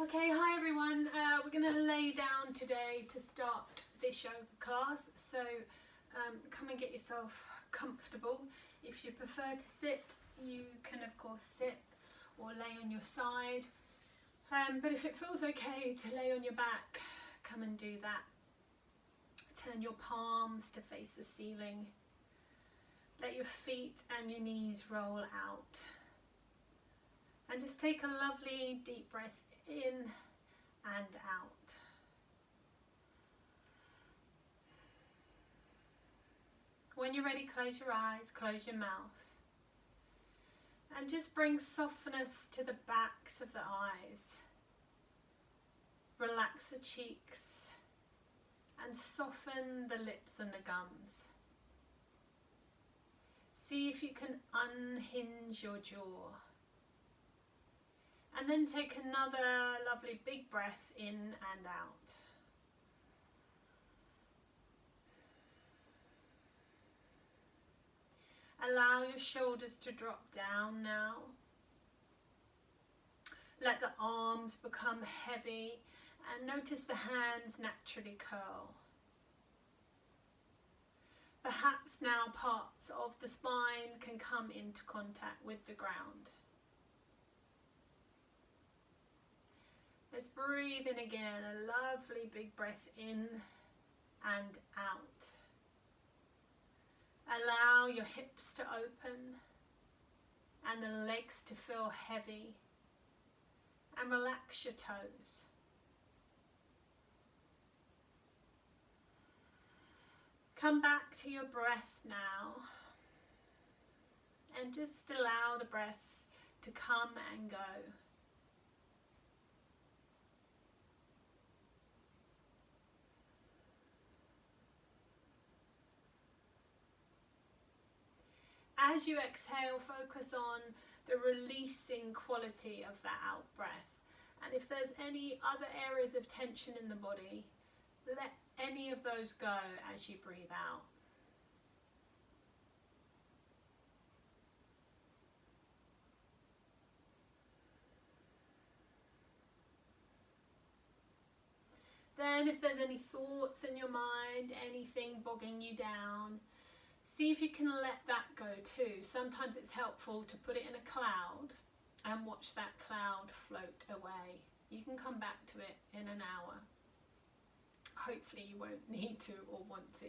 Okay, hi everyone. We're going to lay down today to start this yoga class. So come and get yourself comfortable. If you prefer to sit, you can of course sit or lay on your side. But if it feels okay to lay on your back, come and do that. Turn your palms to face the ceiling. Let your feet and your knees roll out. And just take a lovely deep breath in and out. When you're ready, close your eyes, close your mouth. And just bring softness to the backs of the eyes. Relax the cheeks and soften the lips and the gums. See if you can unhinge your jaw. And then take another lovely big breath in and out. Allow your shoulders to drop down now. Let the arms become heavy and notice the hands naturally curl. Perhaps now parts of the spine can come into contact with the ground. Let's breathe in again, a lovely big breath in and out. Allow your hips to open and the legs to feel heavy, and relax your toes. Come back to your breath now and just allow the breath to come and go. As you exhale, focus on the releasing quality of that out breath. And if there's any other areas of tension in the body, let any of those go as you breathe out. Then if there's any thoughts in your mind, anything bogging you down, see if you can let that go too. Sometimes it's helpful to put it in a cloud and watch that cloud float away. You can come back to it in an hour. Hopefully you won't need to or want to.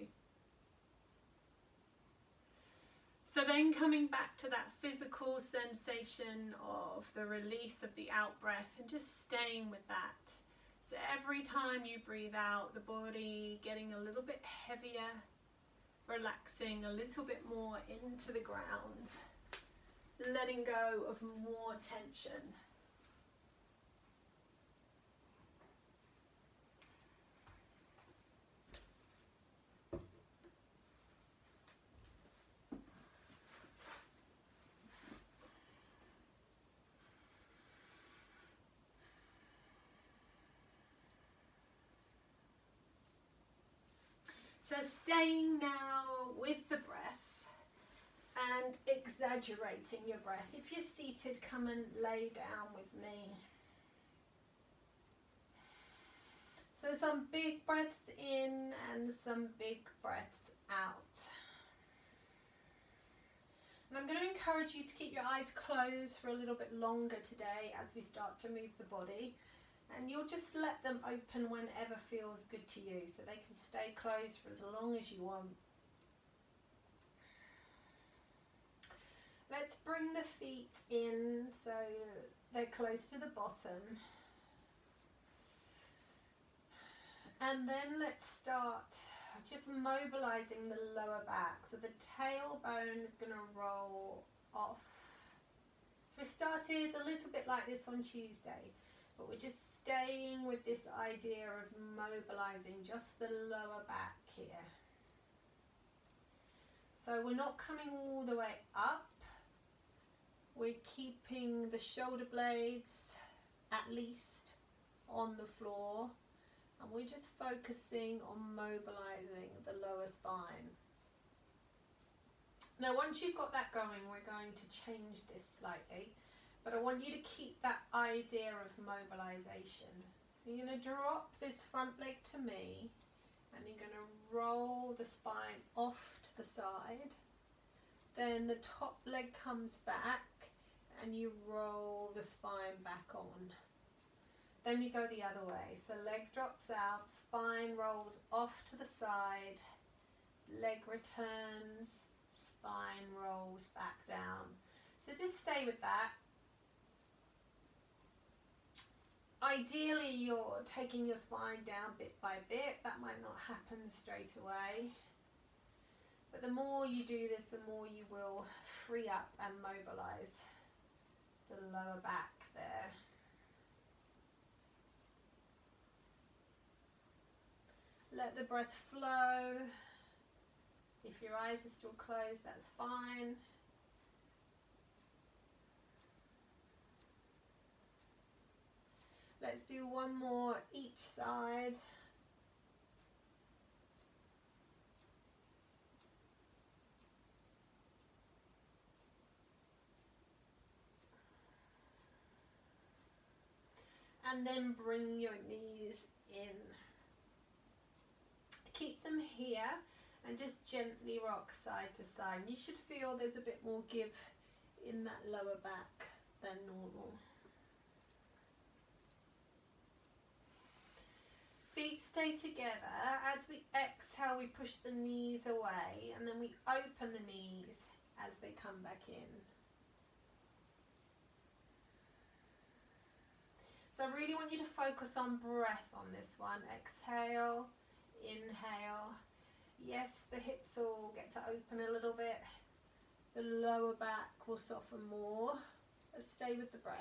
So then coming back to that physical sensation of the release of the out breath and just staying with that. So every time you breathe out, the body getting a little bit heavier, relaxing a little bit more into the ground, letting go of more tension. So staying now with the breath and exaggerating your breath. If you're seated, come and lay down with me. So some big breaths in and some big breaths out. And I'm going to encourage you to keep your eyes closed for a little bit longer today as we start to move the body. And you'll just let them open whenever feels good to you, so they can stay closed for as long as you want. Let's bring the feet in so they're close to the bottom. And then let's start just mobilizing the lower back. So the tailbone is going to roll off. So we started a little bit like this on Tuesday. But we're just staying with this idea of mobilizing just the lower back here. So we're not coming all the way up. We're keeping the shoulder blades at least on the floor. And we're just focusing on mobilizing the lower spine. Now once you've got that going, we're going to change this slightly. but I want you to keep that idea of mobilization. So you're going to drop this front leg to me, and you're going to roll the spine off to the side. Then the top leg comes back and you roll the spine back on. Then you go the other way. So leg drops out, spine rolls off to the side, leg returns, spine rolls back down. So just stay with that. Ideally you're taking your spine down bit by bit. That might not happen straight away. But the more you do this, the more you will free up and mobilize the lower back there. Let the breath flow. If your eyes are still closed, that's fine. Let's do one more each side. And then bring your knees in. Keep them here and just gently rock side to side. You should feel there's a bit more give in that lower back than normal. Feet stay together. As we exhale, we push the knees away, and then we open the knees as they come back in. So I really want you to focus on breath on this one. Exhale, inhale. Yes, the hips will get to open a little bit. The lower back will soften more. But stay with the breath.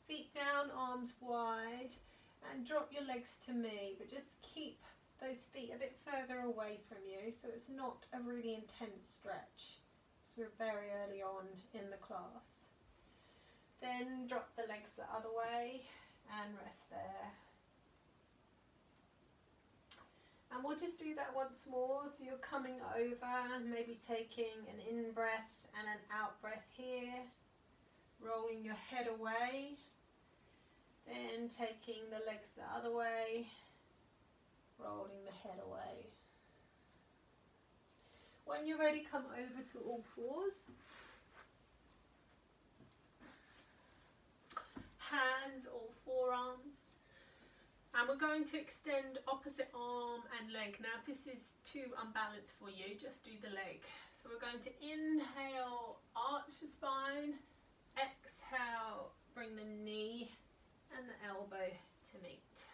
Feet down, arms wide, and drop your legs to me, but just keep those feet a bit further away from you so it's not a really intense stretch, because we're very early on in the class. Then drop the legs the other way and rest there. And we'll just do that once more. So you're coming over, maybe taking an in breath and an out breath here, rolling your head away. Then taking the legs the other way, rolling the head away. When you're ready, come over to all fours. Hands or forearms. And we're going to extend opposite arm and leg. Now if this is too unbalanced for you, just do the leg. So we're going to inhale, arch the spine. Exhale, bring the knee and the elbow to meet.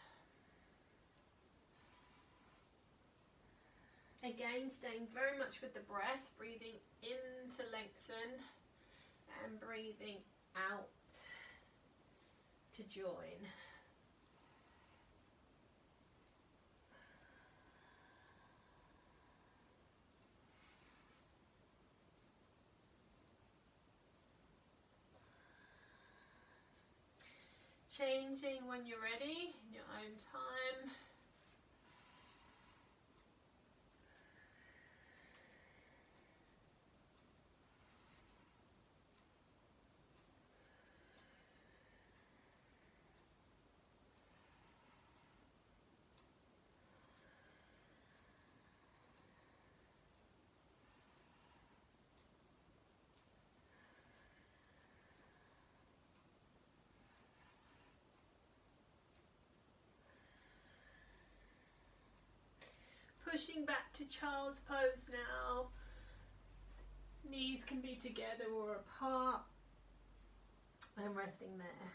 Again, staying very much with the breath, breathing in to lengthen and breathing out to join. Changing when you're ready, in your own time. Pushing back to child's pose now. Knees can be together or apart. And resting there.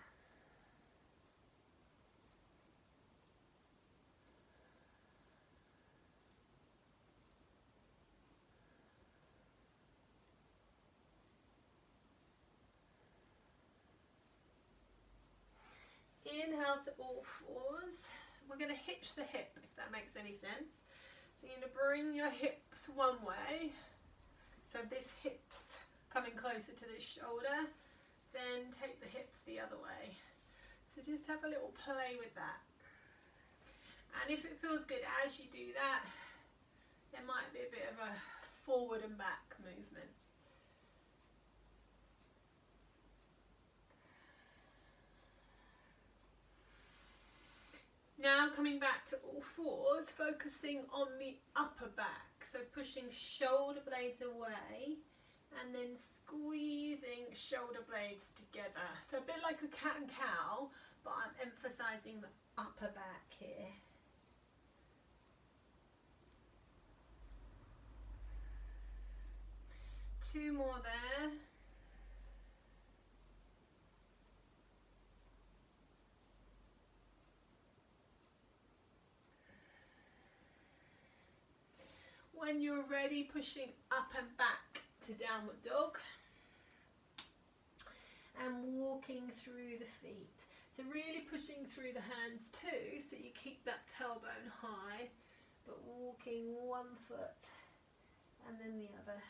Inhale to all fours. We're going to hitch the hip, if that makes any sense. So you're going to bring your hips one way. So this hip's coming closer to this shoulder. Then take the hips the other way. So just have a little play with that. And if it feels good as you do that, there might be a bit of a forward and back movement. Now coming back to all fours, focusing on the upper back. So pushing shoulder blades away and then squeezing shoulder blades together. So a bit like a cat and cow, but I'm emphasizing the upper back here. Two more there. When you're ready, pushing up and back to downward dog and walking through the feet. So really pushing through the hands too, so you keep that tailbone high, but walking one foot and then the other.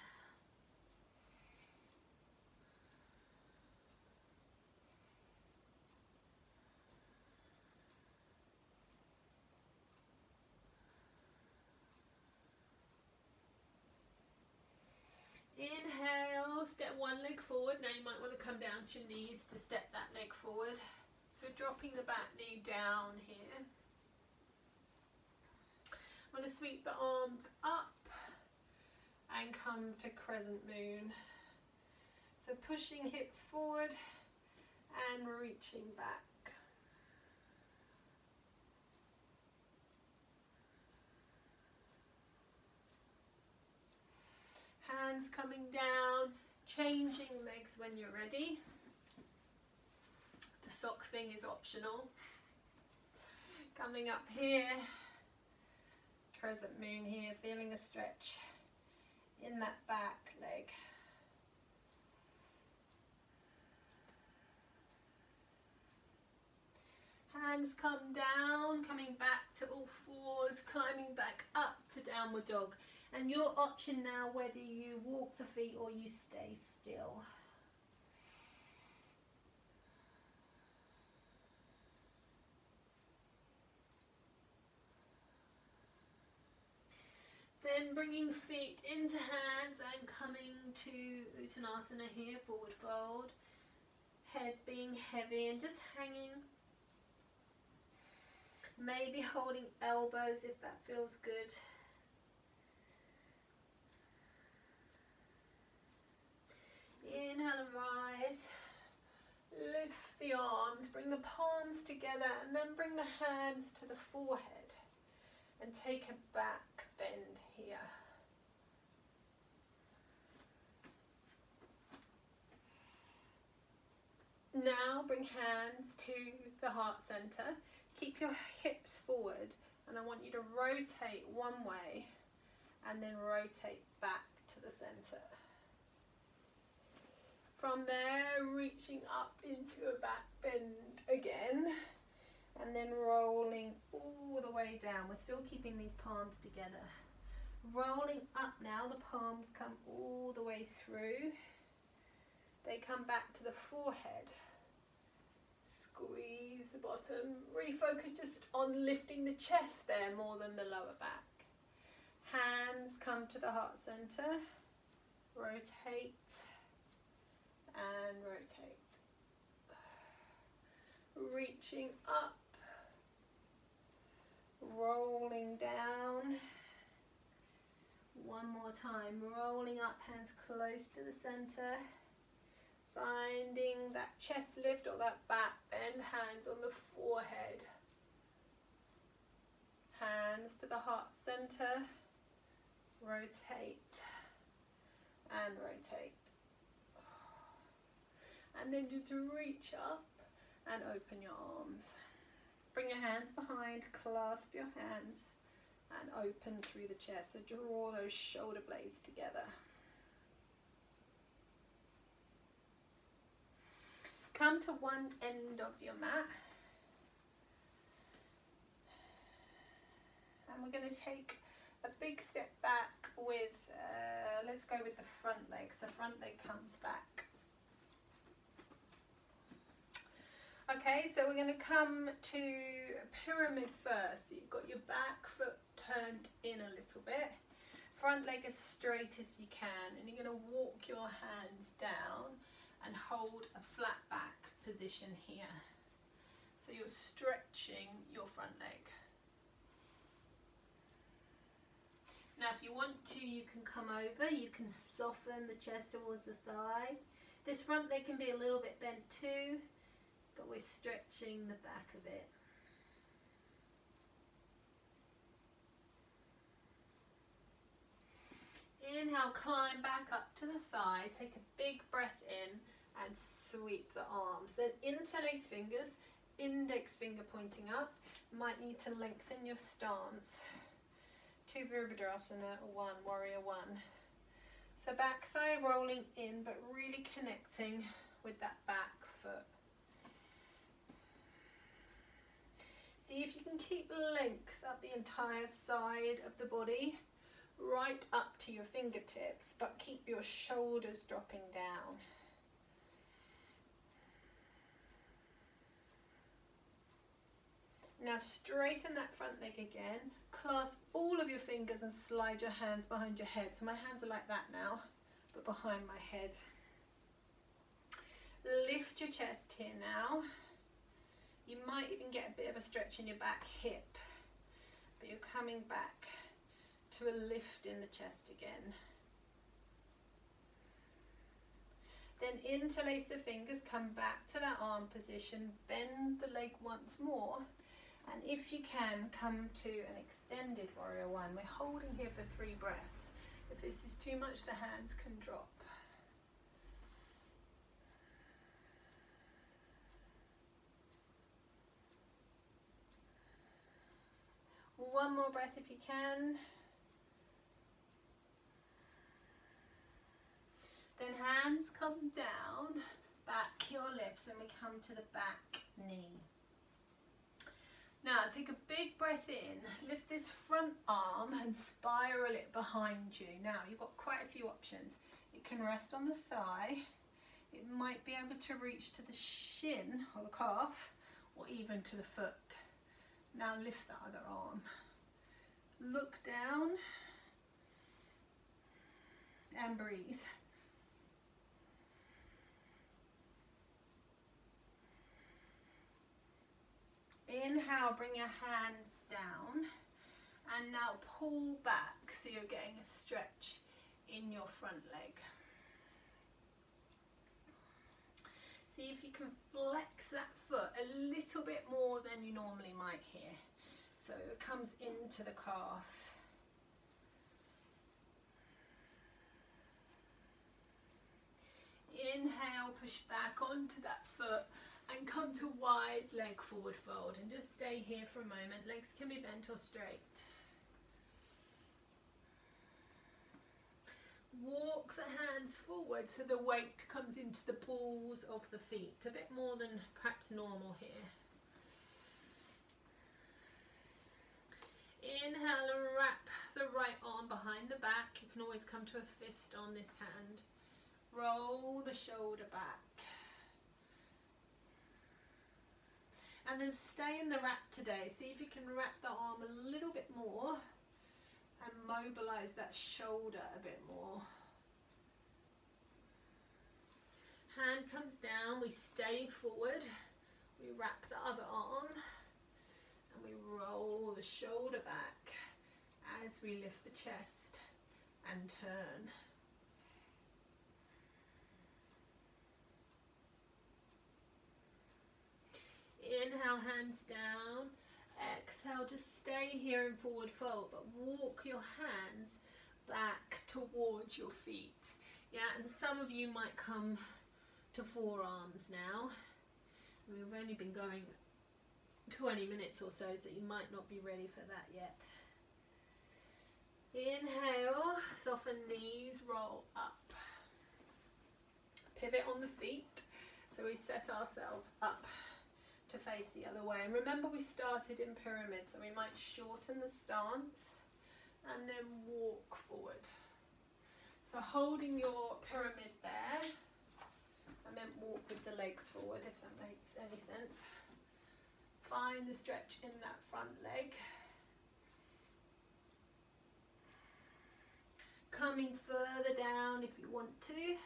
Inhale, step one leg forward. Now you might want to come down to your knees to step that leg forward. So we're dropping the back knee down here. I'm going to sweep the arms up and come to crescent moon. So pushing hips forward and reaching back. Hands coming down, changing legs when you're ready. The sock thing is optional. Coming up here, crescent moon here, feeling a stretch in that back leg. Hands come down, coming back to all fours, climbing back up to downward dog. And your option now whether you walk the feet or you stay still. Then bringing feet into hands and coming to Uttanasana here, forward fold. Head being heavy and just hanging. Maybe holding elbows if that feels good. Inhale and rise. Lift the arms, bring the palms together and then bring the hands to the forehead and take a back bend here. Now bring hands to the heart center. Keep your hips forward and I want you to rotate one way and then rotate back to the center. From there, reaching up into a back bend again and then rolling all the way down. We're still keeping these palms together. Rolling up now, the palms come all the way through. They come back to the forehead. Squeeze the bottom. Really focus just on lifting the chest there more than the lower back. Hands come to the heart center. Rotate and rotate. Reaching up. Rolling down. One more time. Rolling up, hands close to the center. Finding that chest lift or that back bend, hands on the forehead. Hands to the heart center. Rotate and rotate. And then just reach up and open your arms. Bring your hands behind, clasp your hands and open through the chest. So draw those shoulder blades together. Come to one end of your mat. And we're going to take a big step back with, let's go with the front leg. So front leg comes back. Okay, so we're going to come to pyramid first. So you've got your back foot turned in a little bit. Front leg as straight as you can, and you're going to walk your hands down and hold a flat back position here. So you're stretching your front leg. Now if you want to, you can come over, you can soften the chest towards the thigh. This front leg can be a little bit bent too, but we're stretching the back of it. Inhale, climb back up to the thigh, take a big breath in and sweep the arms. Then interlace fingers, index finger pointing up. Might need to lengthen your stance. 2 Virabhadrasana, 1 Warrior 1. So back thigh rolling in, but really connecting with that back foot. See if you can keep length up the entire side of the body, right up to your fingertips, but keep your shoulders dropping down. Now straighten that front leg again, clasp all of your fingers and slide your hands behind your head. So my hands are like that now, but behind my head. Lift your chest here now. You might even get a bit of a stretch in your back hip, but you're coming back to a lift in the chest again. Then interlace the fingers, come back to that arm position, bend the leg once more, and if you can, come to an extended Warrior 1. We're holding here for 3 breaths. If this is too much, the hands can drop. One more breath if you can. Then hands come down, back your lifts, and we come to the back knee. Now take a big breath in, lift this front arm and spiral it behind you. Now you've got quite a few options. It can rest on the thigh, it might be able to reach to the shin or the calf, or even to the foot. Now lift the other arm. Look down and breathe. Inhale, bring your hands down, and now pull back so you're getting a stretch in your front leg. See if you can flex that foot a little bit more than you normally might here. So it comes into the calf. Inhale, push back onto that foot and come to wide leg forward fold, and just stay here for a moment. Legs can be bent or straight. Walk the hands forward so the weight comes into the balls of the feet, a bit more than perhaps normal here. Inhale and wrap the right arm behind the back. You can always come to a fist on this hand. Roll the shoulder back. And then stay in the wrap today. See if you can wrap the arm a little bit more and mobilize that shoulder a bit more. Hand comes down, we stay forward, we wrap the other arm, and we roll the shoulder back as we lift the chest and turn. Inhale, hands down. Exhale, just stay here in forward fold, but walk your hands back towards your feet. Yeah, and some of you might come to forearms now. We've only been going 20 minutes or so, so you might not be ready for that yet. Inhale, soften knees, roll up. Pivot on the feet, so we set ourselves up to face the other way. And remember, we started in pyramid, so we might shorten the stance and then walk forward. So holding your pyramid there, and then walk with the legs forward, if that makes any sense. Find the stretch in that front leg. Coming further down if you want to.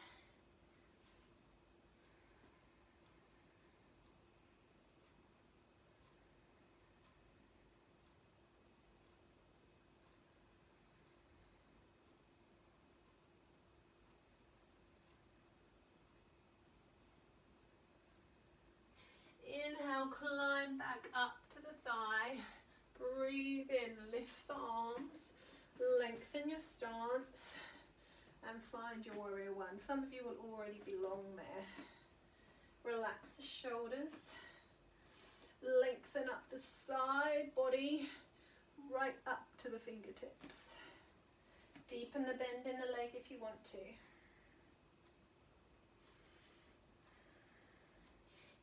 Inhale, climb back up to the thigh. Breathe in, lift the arms, lengthen your stance, and find your warrior one. Some of you will already belong there. Relax the shoulders, lengthen up the side body, right up to the fingertips. Deepen the bend in the leg if you want to.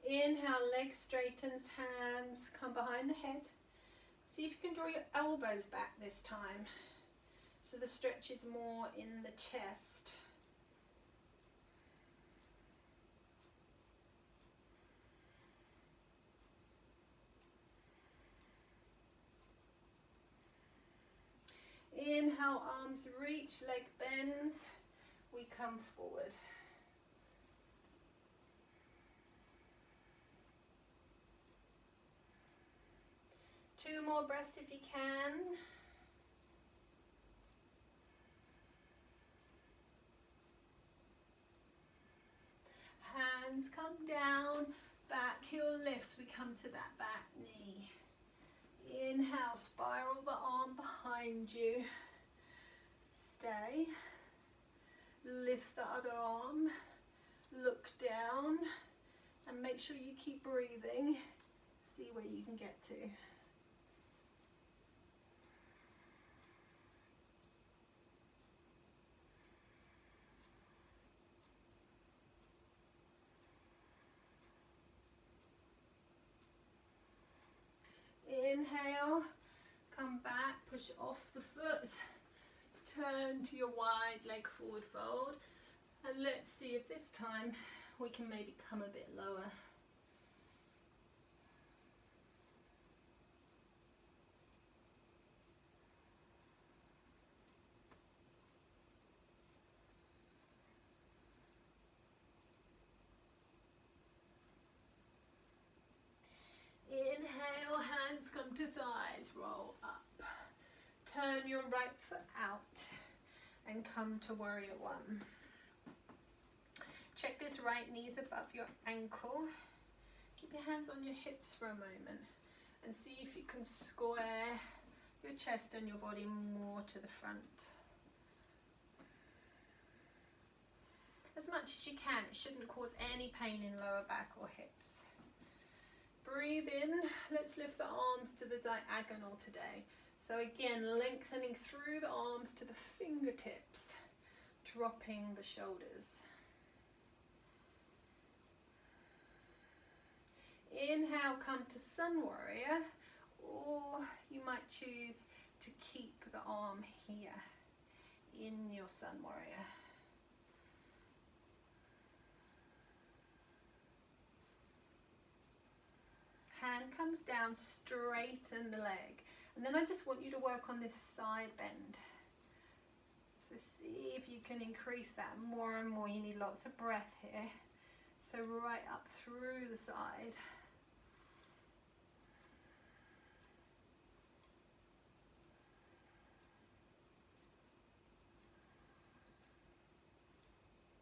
Inhale, leg straightens, hands come behind the head. See if you can draw your elbows back this time, so the stretch is more in the chest. Inhale, arms reach, leg bends, we come forward. Two more breaths if you can. Hands come down, back heel lifts, we come to that back knee. Inhale, spiral the arm behind you. Stay. Lift the other arm, look down, and make sure you keep breathing. See where you can get to. Inhale, come back, push off the foot, turn to your wide leg forward fold, and let's see if this time we can maybe come a bit lower. Inhale, hands come to thighs, roll up. Turn your right foot out and come to warrior one. Check this right knee's above your ankle. Keep your hands on your hips for a moment and see if you can square your chest and your body more to the front. As much as you can, it shouldn't cause any pain in lower back or hips. Breathe in, let's lift the arms to the diagonal today. So again, lengthening through the arms to the fingertips, dropping the shoulders. Inhale, come to Sun Warrior, or you might choose to keep the arm here in your Sun Warrior. Hand comes down, straighten the leg. And then I just want you to work on this side bend. So see if you can increase that more and more. You need lots of breath here. So right up through the side.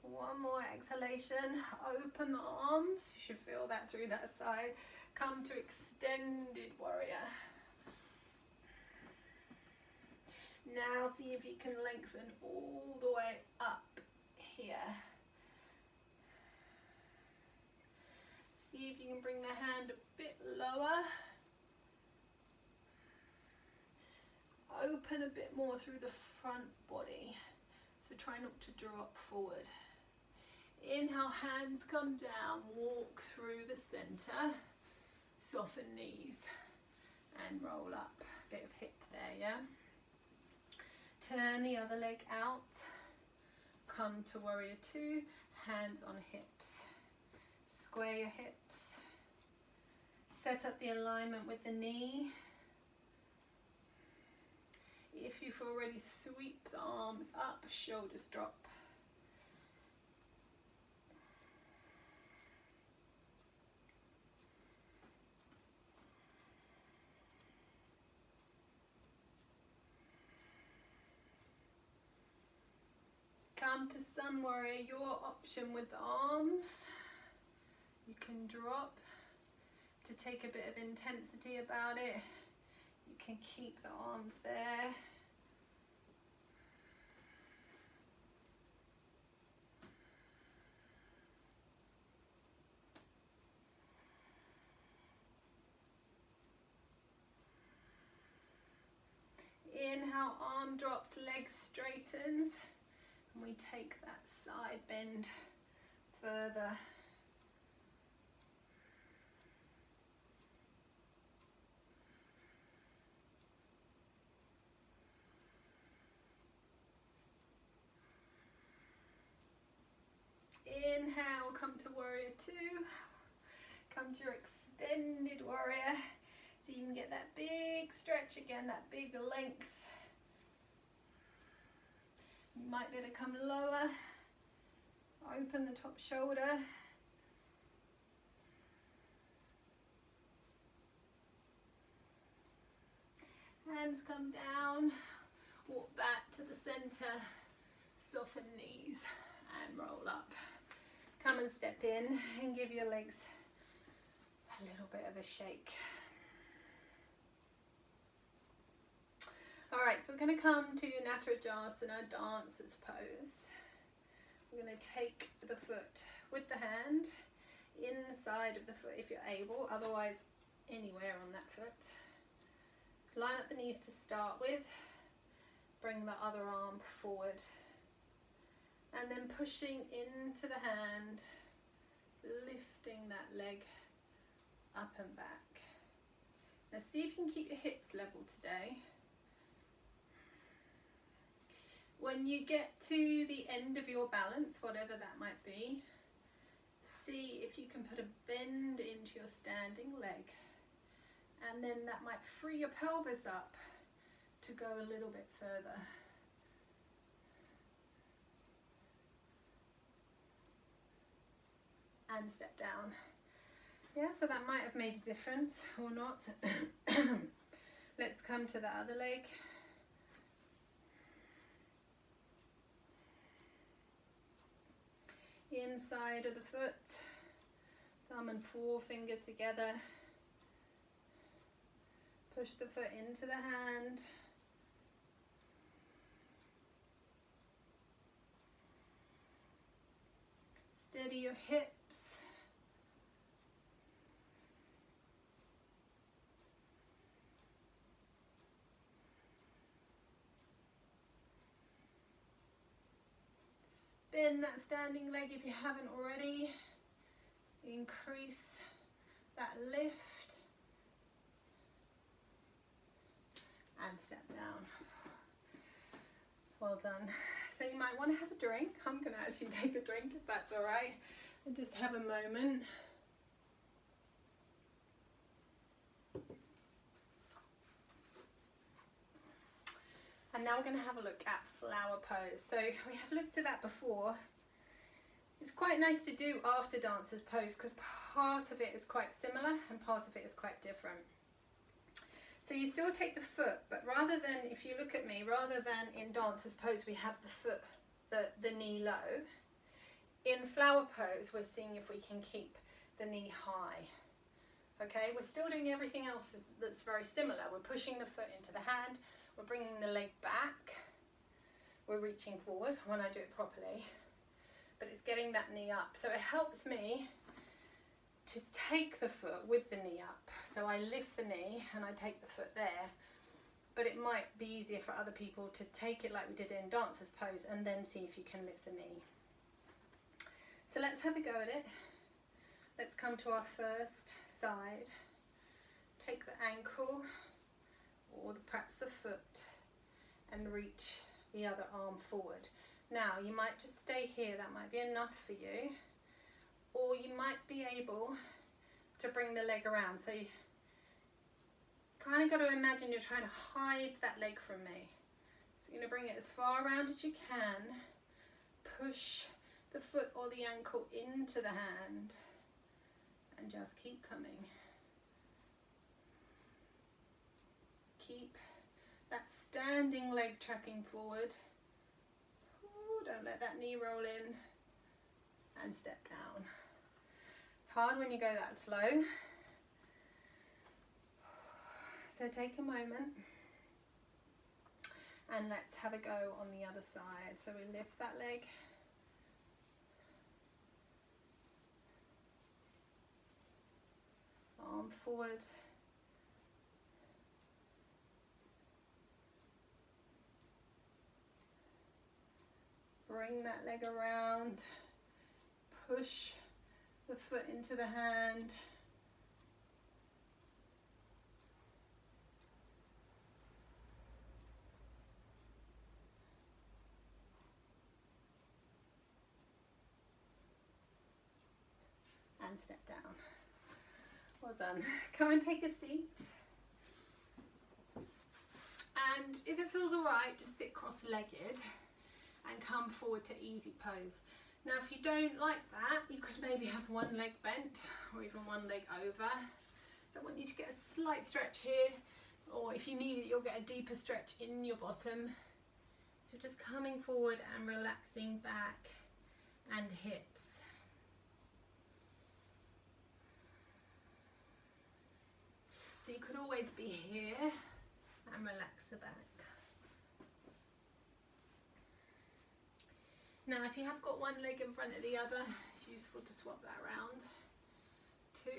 One more exhalation, open the arms, you should feel that through that side. Come to extended warrior. Now see if you can lengthen all the way up here. See if you can bring the hand a bit lower. Open a bit more through the front body. So try not to drop forward. Inhale, hands come down, walk through the center, soften knees and roll up. Bit of hip there, yeah? Turn the other leg out. Come to warrior two, hands on hips. Square your hips. Set up the alignment with the knee. If you feel ready, sweep the arms up, shoulders drop. Come to sun warrior, your option with the arms. You can drop to take a bit of intensity about it. You can keep the arms there. Inhale, arm drops, leg straightens. And we take that side bend further. Inhale, come to warrior two. Come to your extended warrior. So you can get that big stretch again, that big length. You might be able to come lower. Open the top shoulder. Hands come down. Walk back to the center. Soften knees and roll up. Come and step in and give your legs a little bit of a shake. Alright, so we're going to come to Natarajasana, dancer's pose. We're going to take the foot with the hand inside of the foot if you're able, otherwise anywhere on that foot. Line up the knees to start with, bring the other arm forward. And then pushing into the hand, lifting that leg up and back. Now see if you can keep your hips level today. When you get to the end of your balance, whatever that might be, see if you can put a bend into your standing leg. And then that might free your pelvis up to go a little bit further. And step down. Yeah, so that might have made a difference or not. Let's come to the other leg. Inside of the foot, thumb and forefinger together. Push the foot into the hand. Steady your hips. Spin that standing leg if you haven't already. Increase that lift. And step down. Well done. So you might want to have a drink. I'm going to actually take a drink if that's all right. And just have a moment. And now we're going to have a look at flower pose. So we have looked at that before. It's quite nice to do after dancer's pose because part of it is quite similar and part of it is quite different. So you still take the foot, but rather than, if you look at me, rather than in dancer's pose we have the foot, the knee low. In flower pose we're seeing if we can keep the knee high. Okay, we're still doing everything else that's very similar. We're pushing the foot into the hand. We're bringing the leg back, we're reaching forward when I do it properly, but it's getting that knee up. So it helps me to take the foot with the knee up. So I lift the knee and I take the foot there, but it might be easier for other people to take it like we did in dancer's pose and then see if you can lift the knee. So let's have a go at it. Let's come to our first side. Take the ankle or perhaps the foot and reach the other arm forward. Now you might just stay here, that might be enough for you, or you might be able to bring the leg around. So you kind of got to imagine you're trying to hide that leg from me. So you're going to bring it as far around as you can, push the foot or the ankle into the hand, and just keep coming. Keep that standing leg tracking forward. Ooh, don't let that knee roll in, and step down. It's hard when you go that slow, so take a moment and let's have a go on the other side. So we lift that leg, arm forward, bring that leg around, push the foot into the hand, and step down. Well done. Come and take a seat. And if it feels alright, just sit cross-legged and come forward to easy pose. Now if you don't like that, you could maybe have one leg bent or even one leg over. So I want you to get a slight stretch here, or if you need it, you'll get a deeper stretch in your bottom. So just coming forward and relaxing back and hips. So you could always be here and relax the back. Now if you have got one leg in front of the other, it's useful to swap that around. 2.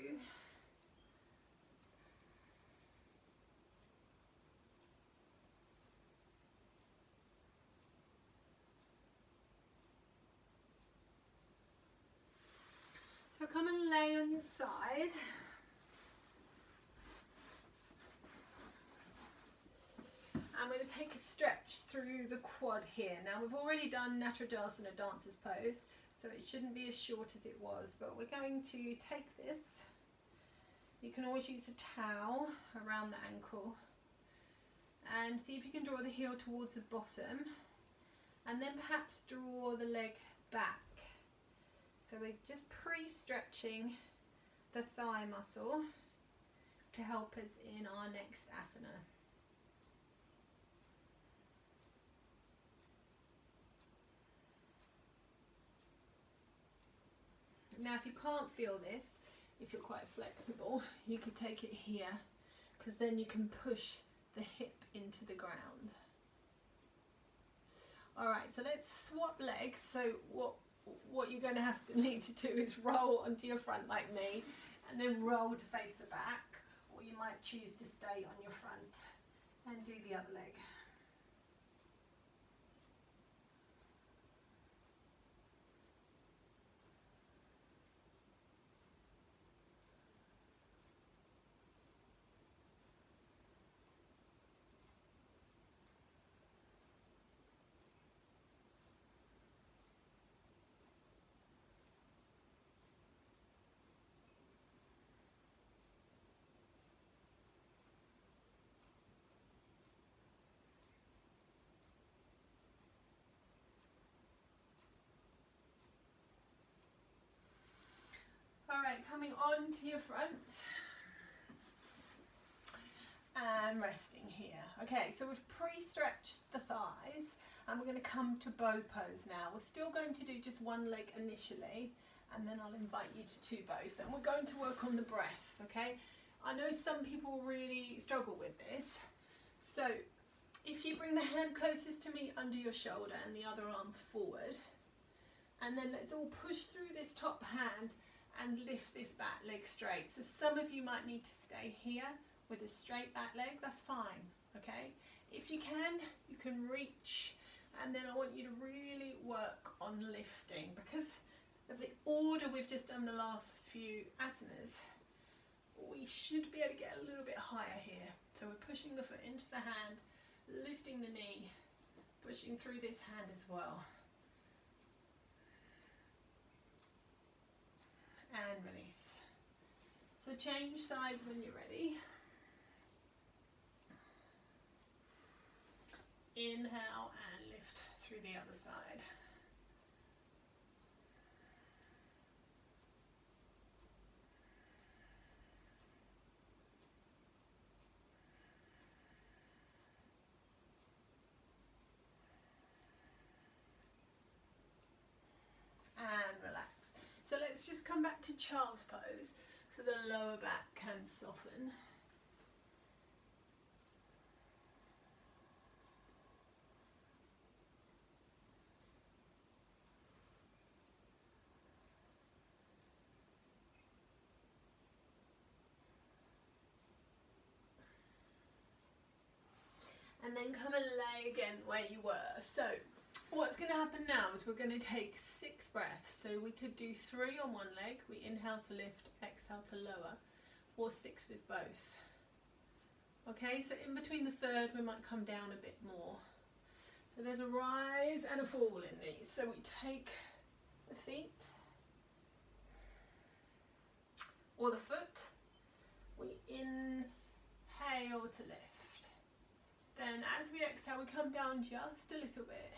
So come and lay on your side. I'm going to take a stretch through the quad here. Now we've already done Natrajasana, dancer's pose, so it shouldn't be as short as it was, but we're going to take this. You can always use a towel around the ankle and see if you can draw the heel towards the bottom, and then perhaps draw the leg back. So we're just pre-stretching the thigh muscle to help us in our next asana. Now if you can't feel this, if you're quite flexible, you could take it here, because then you can push the hip into the ground. Alright, so let's swap legs. So what you're going to need to do is roll onto your front like me, and then roll to face the back, or you might choose to stay on your front and do the other leg. Alright, coming on to your front and resting here. Okay, so we've pre-stretched the thighs and we're going to come to bow pose now. We're still going to do just one leg initially, and then I'll invite you to do both, and we're going to work on the breath, okay? I know some people really struggle with this, so if you bring the hand closest to me under your shoulder and the other arm forward, and then let's all push through this top hand and lift this back leg straight. So some of you might need to stay here with a straight back leg, that's fine, okay? If you can reach, and then I want you to really work on lifting, because of the order we've just done the last few asanas, we should be able to get a little bit higher here. So we're pushing the foot into the hand, lifting the knee, pushing through this hand as well. And release. So change sides when you're ready. Inhale and lift through the other side. And relax. So let's just come back to child's pose so the lower back can soften. And then come and lay again where you were. So what's going to happen now is we're going to take 6 breaths. So we could do 3 on one leg. We inhale to lift, exhale to lower, or 6 with both. Okay, so in between the third we might come down a bit more. So there's a rise and a fall in these. So we take the feet or the foot. We inhale to lift. Then as we exhale, we come down just a little bit.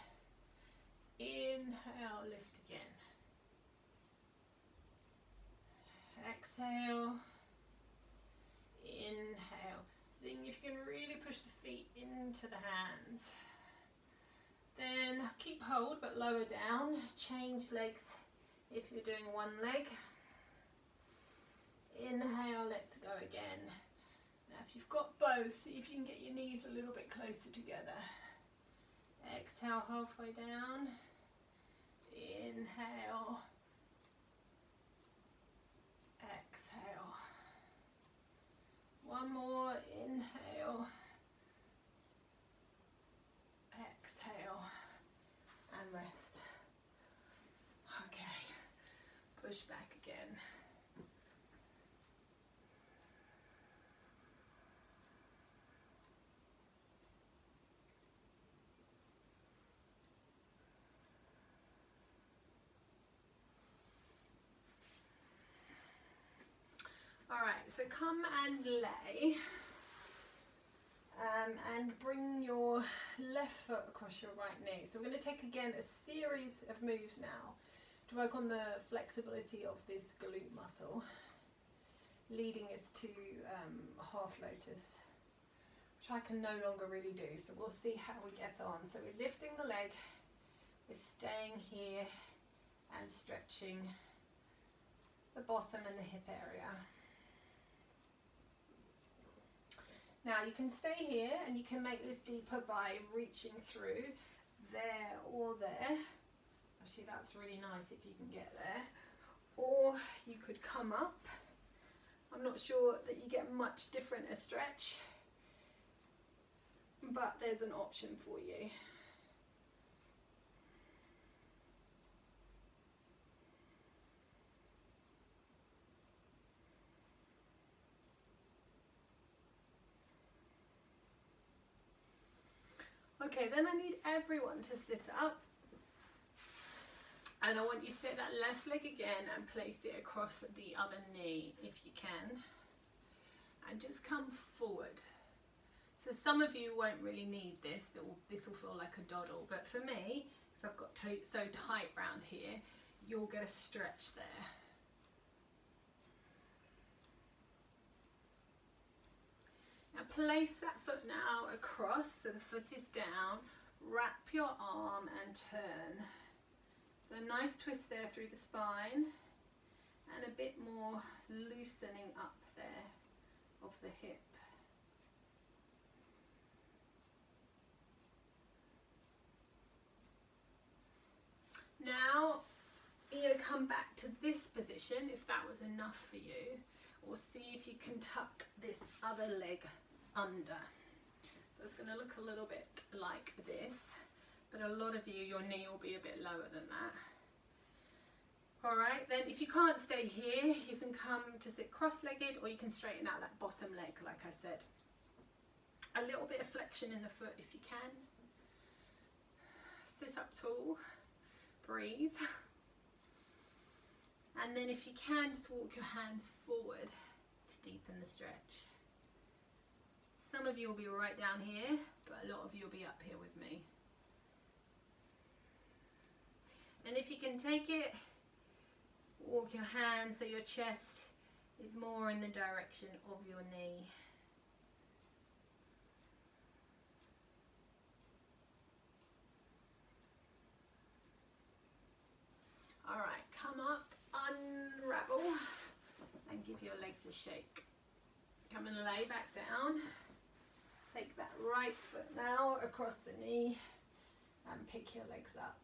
Inhale, lift again. Exhale. Inhale. Seeing if you can really push the feet into the hands. Then keep hold but lower down. Change legs if you're doing one leg. Inhale, let's go again. Now if you've got both, see if you can get your knees a little bit closer together. Exhale halfway down. Inhale. Exhale. One more. Inhale. Exhale. And rest. Okay. Push back again. Alright, so come and lay and bring your left foot across your right knee. So we're going to take again a series of moves now to work on the flexibility of this glute muscle, leading us to half lotus, which I can no longer really do. So we'll see how we get on. So we're lifting the leg, we're staying here and stretching the bottom and the hip area. Now you can stay here and you can make this deeper by reaching through there or there. Actually that's really nice if you can get there. Or you could come up. I'm not sure that you get much different a stretch, but there's an option for you. Okay, then I need everyone to sit up, and I want you to take that left leg again and place it across the other knee if you can, and just come forward. So some of you won't really need this, this will feel like a doddle, but for me, because I've got so tight round here, you'll get a stretch there. Now place that foot now across, so the foot is down, wrap your arm and turn. So a nice twist there through the spine and a bit more loosening up there of the hip. Now either come back to this position if that was enough for you, or see if you can tuck this other leg under. So it's going to look a little bit like this, but a lot of you, your knee will be a bit lower than that. Alright, then if you can't stay here, you can come to sit cross-legged, or you can straighten out that bottom leg like I said. A little bit of flexion in the foot if you can. sit up tall, breathe. And then if you can, just walk your hands forward to deepen the stretch. Some of you will be right down here, but a lot of you will be up here with me. And if you can take it, walk your hands so your chest is more in the direction of your knee. All right, come up, unravel, and give your legs a shake. Come and lay back down. Take that right foot now across the knee and pick your legs up.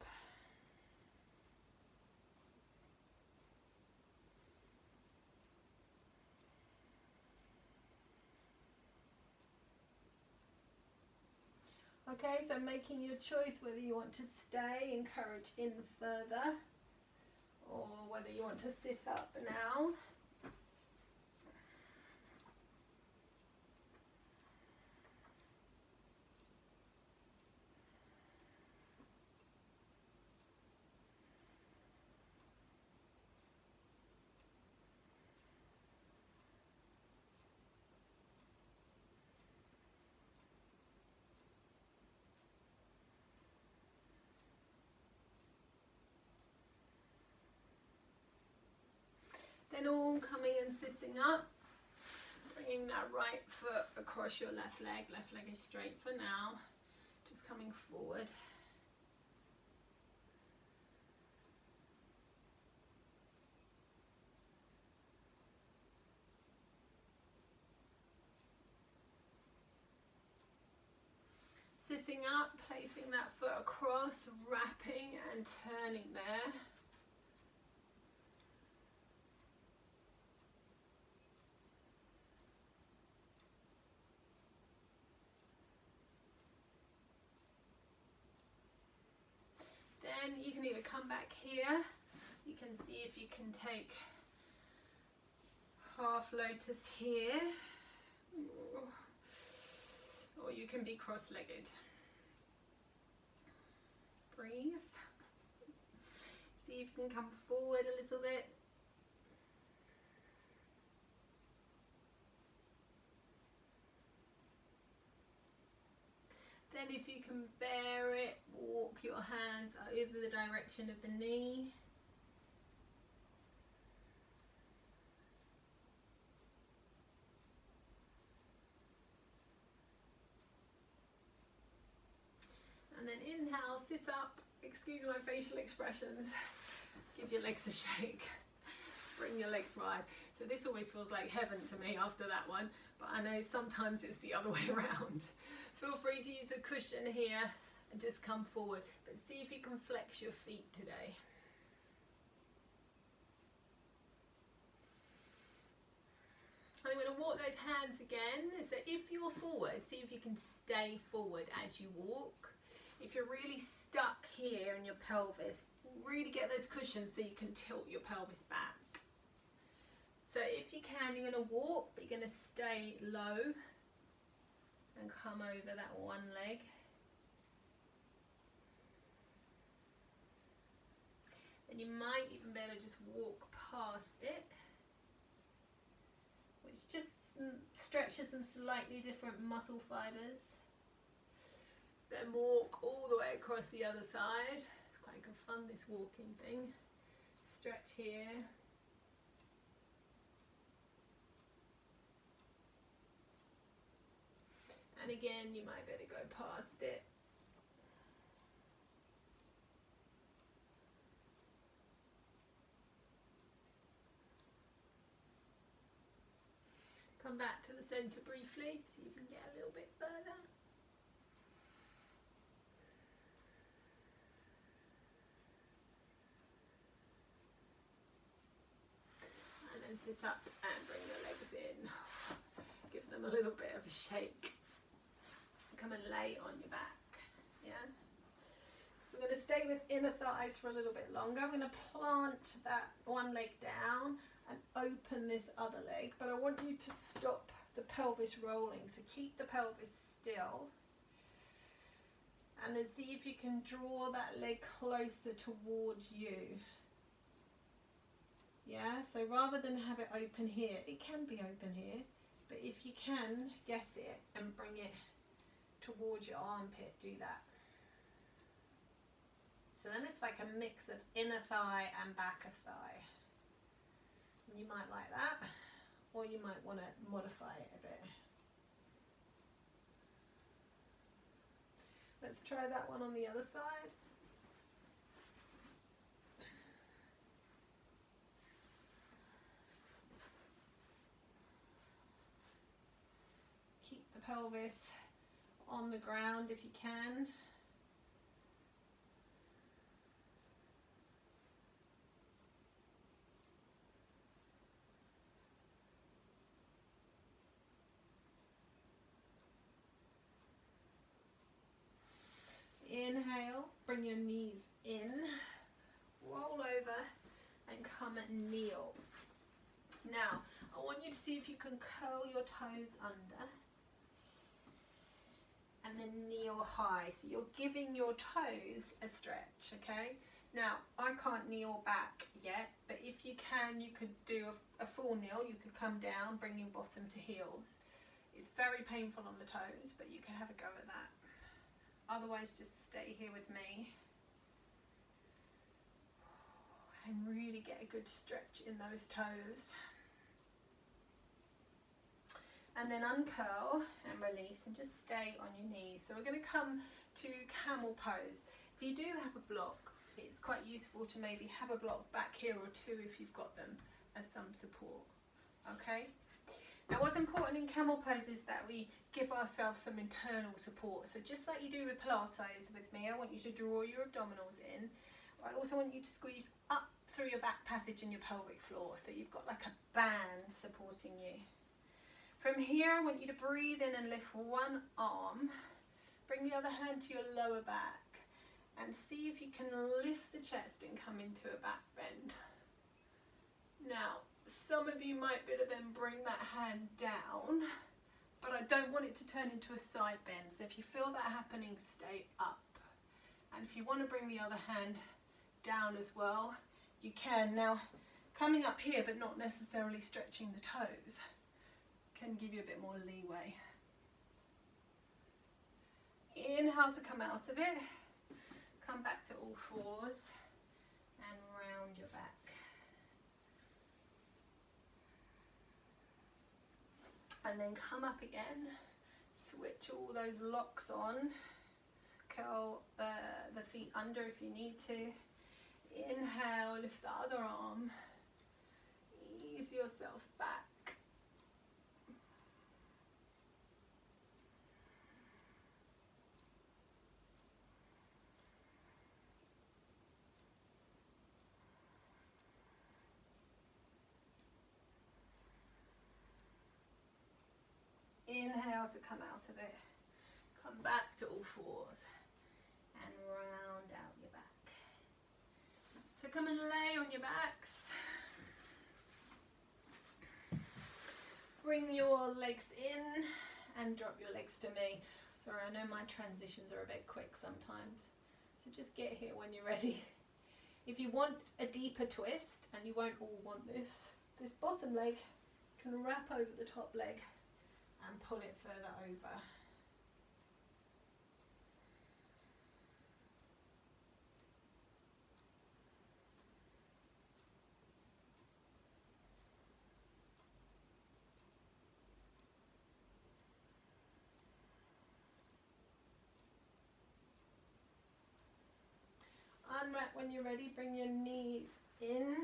Okay, so making your choice whether you want to stay, encourage in further, or whether you want to sit up now. Then all coming and sitting up, bringing that right foot across your left leg is straight for now, just coming forward. Sitting up, placing that foot across, wrapping and turning there. Then you can either come back here, you can see if you can take half lotus here, or you can be cross-legged. Breathe. See if you can come forward a little bit. Then if you can bear it, walk your hands over the direction of the knee. And then inhale, sit up, excuse my facial expressions, give your legs a shake, bring your legs wide. So this always feels like heaven to me after that one, but I know sometimes it's the other way around. Feel free to use a cushion here and just come forward, but see if you can flex your feet today. I'm going to walk those hands again. So if you're forward, see if you can stay forward as you walk. If you're really stuck here in your pelvis, really get those cushions so you can tilt your pelvis back. So if you can, you're going to walk, but you're going to stay low and come over that one leg. And you might even better just walk past it, which just stretches some slightly different muscle fibers. Then walk all the way across the other side. It's quite good fun, this walking thing. Stretch here. And again, you might better go past it. Come back to the centre briefly, so you can get a little bit further. And then sit up and bring your legs in. Give them a little bit of a shake. Come and lay on your back. Yeah. So I'm going to stay with inner thighs for a little bit longer. I'm going to plant that one leg down and open this other leg, but I want you to stop the pelvis rolling. So keep the pelvis still And then see if you can draw that leg closer towards you. Yeah, so rather than have it open here, it can be open here, but if you can get it and bring it towards your armpit, do that. So then it's like a mix of inner thigh and back of thigh. You might like that, or you might want to modify it a bit. Let's try that one on the other side. Keep the pelvis on the ground if you can. Inhale, bring your knees in, roll over and come and kneel. Now, I want you to see if you can curl your toes under and then kneel high. So you're giving your toes a stretch, okay? Now, I can't kneel back yet, but if you can, you could do a full kneel. You could come down, bring your bottom to heels. It's very painful on the toes, but you can have a go at that. Otherwise, just stay here with me and really get a good stretch in those toes. And then uncurl and release and just stay on your knees. So we're going to come to camel pose. If you do have a block, it's quite useful to maybe have a block back here or two if you've got them as some support. Okay? Now what's important in camel pose is that we give ourselves some internal support. So just like you do with Pilates with me, I want you to draw your abdominals in. I also want you to squeeze up through your back passage and your pelvic floor. So you've got like a band supporting you. From here, I want you to breathe in and lift one arm. Bring the other hand to your lower back and see if you can lift the chest and come into a back bend. Now, some of you might be able to then bring that hand down, but I don't want it to turn into a side bend. So if you feel that happening, stay up. And if you want to bring the other hand down as well, you can. Now, coming up here, but not necessarily stretching the toes, can give you a bit more leeway. Inhale to come out of it. Come back to all fours and round your back. And then come up again. Switch all those locks on. Curl the feet under if you need to. Inhale, lift the other arm. Ease yourself back. Inhale to come out of it. Come back to all fours and round out your back. So come and lay on your backs. Bring your legs in and drop your legs to me. Sorry, I know my transitions are a bit quick sometimes. So just get here when you're ready. If you want a deeper twist, and you won't all want this bottom leg can wrap over the top leg and pull it further over. Unwrap when you're ready, bring your knees in,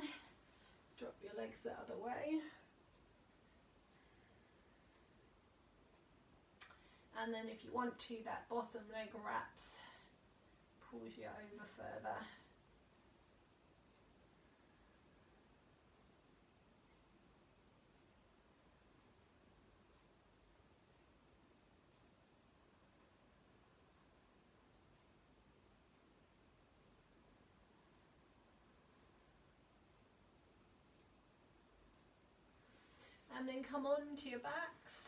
drop your legs the other way. And then if you want to, that bottom leg wraps, pulls you over further. And then come on to your backs.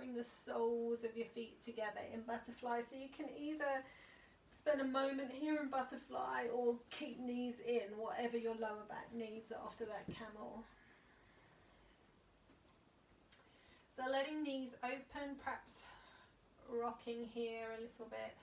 Bring the soles of your feet together in butterfly. So you can either spend a moment here in butterfly or keep knees in, whatever your lower back needs after that camel. So letting knees open, perhaps rocking here a little bit.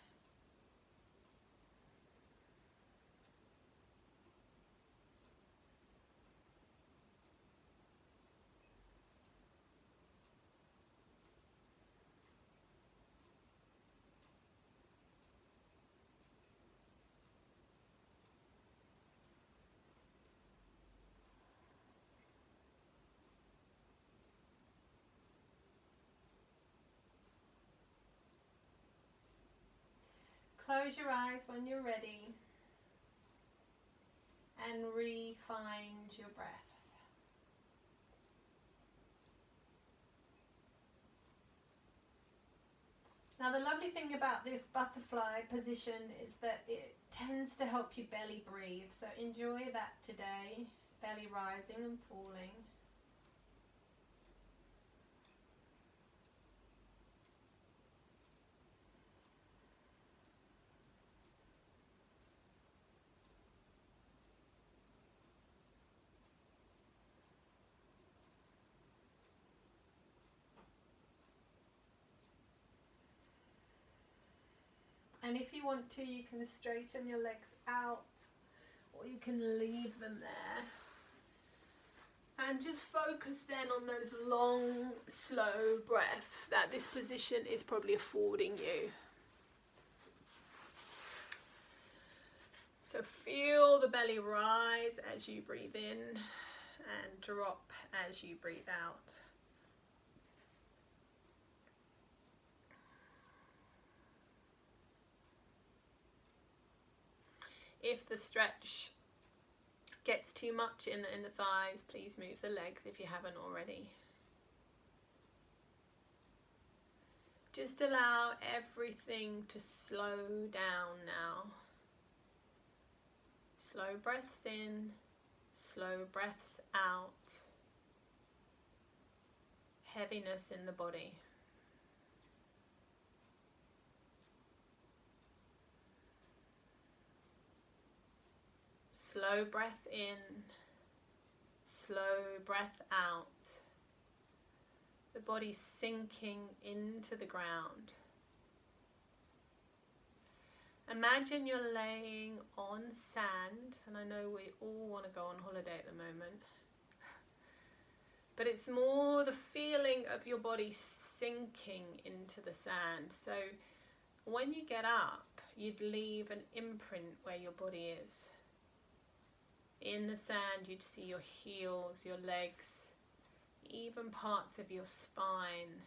Close your eyes when you're ready and re-find your breath. Now the lovely thing about this butterfly position is that it tends to help you belly breathe, so enjoy that today, belly rising and falling. And if you want to, you can straighten your legs out or you can leave them there. And just focus then on those long, slow breaths that this position is probably affording you. So feel the belly rise as you breathe in and drop as you breathe out. If the stretch gets too much in the thighs, please move the legs if you haven't already. Just allow everything to slow down now. Slow breaths in, slow breaths out. Heaviness in the body. Slow breath in, slow breath out. The body sinking into the ground. Imagine you're laying on sand, and I know we all want to go on holiday at the moment, but it's more the feeling of your body sinking into the sand. So when you get up, you'd leave an imprint where your body is. In the sand, you'd see your heels, your legs, even parts of your spine,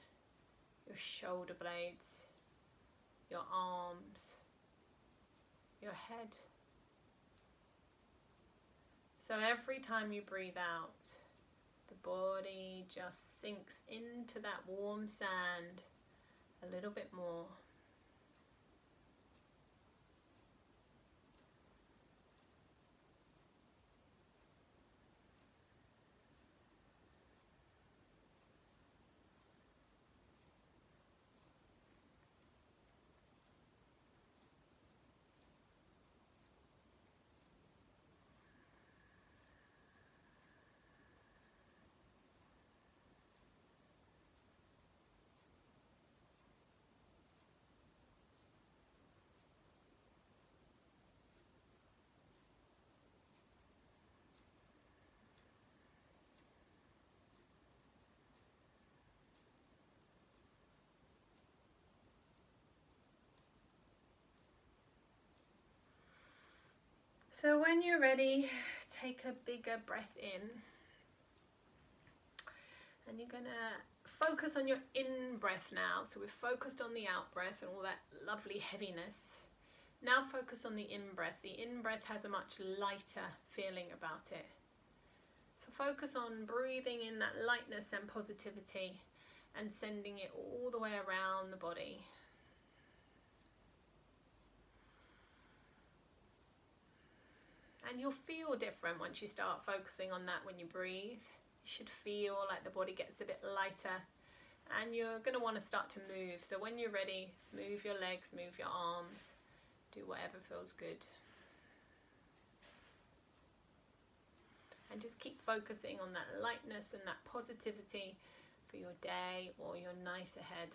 your shoulder blades, your arms, your head. So every time you breathe out, the body just sinks into that warm sand a little bit more. So when you're ready, take a bigger breath in. And you're going to focus on your in-breath now. So we've focused on the out-breath and all that lovely heaviness. Now focus on the in-breath. The in-breath has a much lighter feeling about it. So focus on breathing in that lightness and positivity and sending it all the way around the body. And you'll feel different once you start focusing on that when you breathe. You should feel like the body gets a bit lighter and you're going to want to start to move. So when you're ready, move your legs, move your arms, do whatever feels good. And just keep focusing on that lightness and that positivity for your day or your night ahead.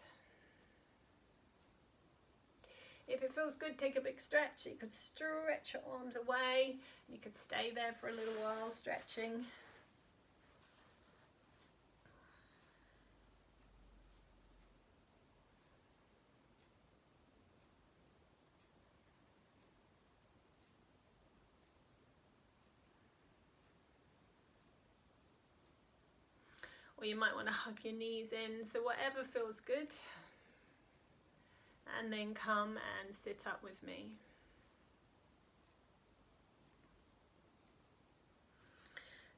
If it feels good, take a big stretch. You could stretch your arms away. You could stay there for a little while stretching. Or you might want to hug your knees in, so whatever feels good. And then come and sit up with me.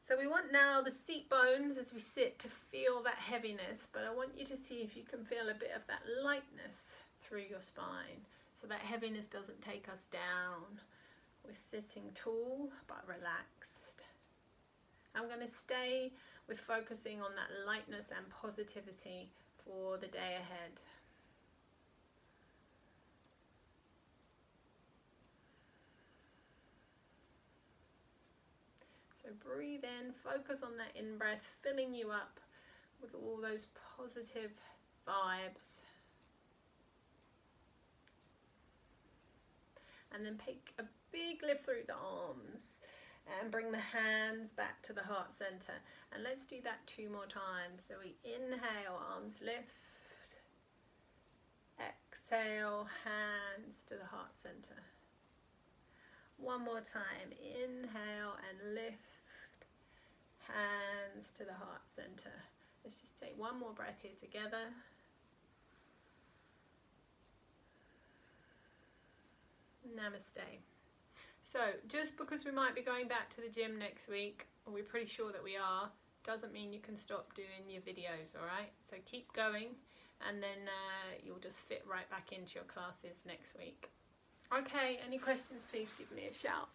So we want now the seat bones as we sit to feel that heaviness, but I want you to see if you can feel a bit of that lightness through your spine, so that heaviness doesn't take us down. We're sitting tall but relaxed. I'm going to stay with focusing on that lightness and positivity for the day ahead. So breathe in, focus on that in-breath, filling you up with all those positive vibes. And then take a big lift through the arms and bring the hands back to the heart center. And let's do that 2 more times. So we inhale, arms lift. Exhale, hands to the heart center. 1 more time. Inhale and lift. Hands to the heart center. Let's just take 1 more breath here together. Namaste. So just because we might be going back to the gym next week, or we're pretty sure that we are, doesn't mean you can stop doing your videos, all right? So keep going, and then you'll just fit right back into your classes next week. Okay, any questions, please give me a shout.